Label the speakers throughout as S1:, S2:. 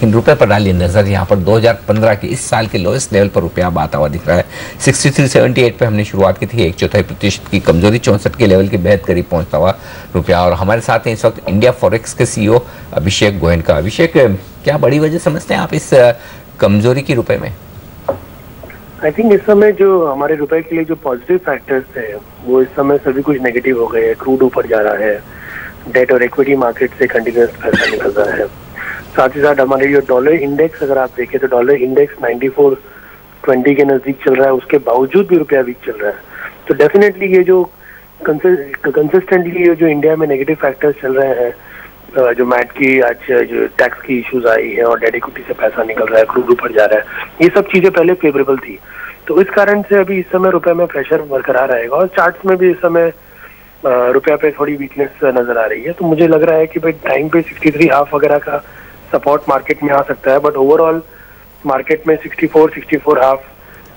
S1: लेकिन रुपए पर डालिए नजर, यहाँ पर 2015 के इस साल के लोएस्ट लेवल पर रुपया आता हुआ दिख रहा है। 63.78 पे हमने शुरुआत की थी, 1/4% की कमजोरी, 64 के लेवल के बेहद करीब पहुंचता हुआ रुपया। और हमारे साथ हैं इस वक्त इंडिया फॉरेक्स के CEO अभिषेक गोयनका। अभिषेक, क्या बड़ी वजह समझते हैं आप इस कमजोरी की रुपए में?
S2: आई थिंक इस समय जो हमारे रुपए के लिए जो पॉजिटिव फैक्टर्स हैं वो इस समय सभी कुछ नेगेटिव हो गए हैं। क्रूड ऊपर जा रहा है, डेट और इक्विटी मार्केट से कंटिन्यूस पैसा निकल रहा है। साथ ही साथ हमारे जो डॉलर इंडेक्स अगर आप देखें तो डॉलर इंडेक्स 94.20 के नजदीक चल रहा है, उसके बावजूद भी रुपया वीक चल रहा है। तो डेफिनेटली ये जो कंसिस्टेंटली जो इंडिया में नेगेटिव फैक्टर्स चल रहे हैं, जो मैट की आज जो टैक्स की इश्यूज आई है और डेट इक्विटी से पैसा निकल रहा है, क्रूड ऊपर जा रहा है, ये सब चीजें पहले फेवरेबल थी। तो इस कारण से अभी इस समय रुपए में प्रेशर बरकरार रहेगा और चार्ट्स में भी इस समय रुपया पे थोड़ी वीकनेस नजर आ रही है। तो मुझे लग रहा है कि भाई टाइम पे 63.5 वगैरह का सपोर्ट मार्केट में आ सकता है, बट ओवरऑल मार्केट में 64.5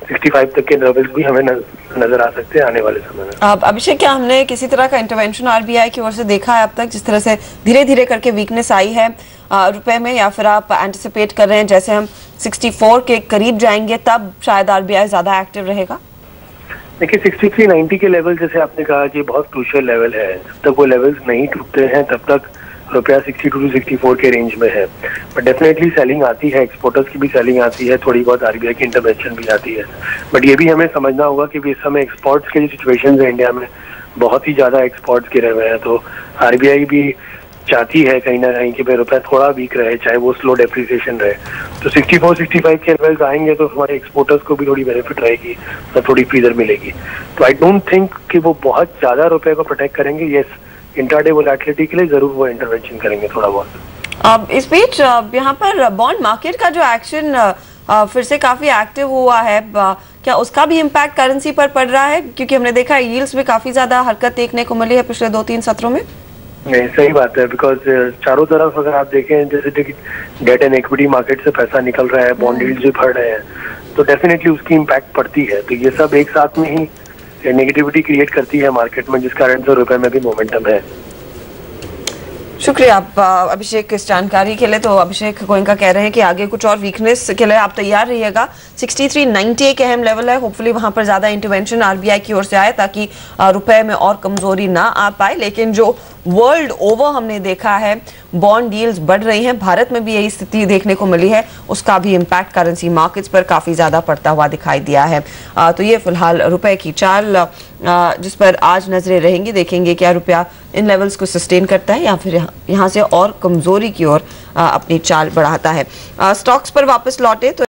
S2: 65 तक के लेवल्स भी हमें नजर आ सकते हैं आने वाले समय में।
S3: अभिषेक, क्या हमने किसी तरह का इंटरवेंशन आरबीआई की ओर से देखा है अब तक, जिस तरह से धीरे धीरे करके वीकनेस आई है रुपए में, या फिर आप एंटिसिपेट कर रहे हैं जैसे हम 64 के करीब जाएंगे तब शायद आरबीआई ज्यादा एक्टिव रहेगा?
S2: देखिए 63.90 के लेवल जैसे आपने कहा कि बहुत क्रूशियल लेवल है, जब तक वो लेवल्स नहीं टूटते हैं तब तक रुपया 62 से 64 के रेंज में है। बट डेफिनेटली सेलिंग आती है, एक्सपोर्टर्स की भी सेलिंग आती है, थोड़ी बहुत आरबीआई की इंटरवेंशन भी आती है। बट ये भी हमें समझना होगा कि इस समय एक्सपोर्ट्स के जो सिचुएशन है इंडिया में, बहुत ही ज्यादा एक्सपोर्ट्स गिरे हुए हैं। तो आरबीआई भी चाहती है कहीं ना कहीं कि भाई रुपया थोड़ा वीक रहे, चाहे वो स्लो डेप्रिसिएशन रहे। तो 64-65 के लेवल्स आएंगे तो हमारे एक्सपोर्टर्स को भी थोड़ी बेनिफिट रहेगी और थोड़ी फ्रीजर मिलेगी। तो आई डोंट थिंक कि वो बहुत ज्यादा रुपए को प्रोटेक्ट करेंगे। यस, इंट्राडे वोलेटिलिटी के लिए जरूर वो इंटरवेंशन करेंगे थोड़ा बहुत।
S3: इस बीच यहाँ पर बॉन्ड मार्केट का जो एक्शन फिर से काफी एक्टिव हुआ है, क्या उसका भी इम्पैक्ट करेंसी पर पड़ रहा है? क्योंकि हमने देखा है यील्ड्स में काफी ज्यादा हरकत देखने को मिली है पिछले 2-3 सत्रों में।
S2: नहीं, सही बात है, बिकॉज चारों तरफ अगर आप देखें जैसे डेट एंड इक्विटी मार्केट से पैसा निकल रहा है, बॉन्ड यील्ड्स भी बढ़ रहे हैं, तो डेफिनेटली उसकी इम्पैक्ट पड़ती है। तो ये सब एक साथ में ही नेगेटिविटी क्रिएट करती है मार्केट में, जिस कारण से रुपए में भी मोमेंटम है।
S3: शुक्रिया अभिषेक इस जानकारी के लिए। तो अभिषेक गोयनका कह रहे हैं कि आगे कुछ और वीकनेस के लिए आप तैयार रहिएगा। 63.90 एक अहम लेवल है, होपफुली वहां पर ज्यादा इंटरवेंशन आरबीआई की ओर से आए ताकि रुपए में और कमजोरी ना आ पाए। लेकिन जो वर्ल्ड ओवर हमने देखा है बॉन्ड यील्ड्स बढ़ रही हैं, भारत में भी यही स्थिति देखने को मिली है, उसका भी इम्पैक्ट करेंसी मार्केट्स पर काफी ज्यादा पड़ता हुआ दिखाई दिया है। तो ये फिलहाल रुपए की चाल जिस पर आज नजरें रहेंगी, देखेंगे क्या रुपया इन लेवल्स को सस्टेन करता है या फिर यहाँ से और कमजोरी की ओर अपनी चाल बढ़ाता है। स्टॉक्स पर वापस लौटे तो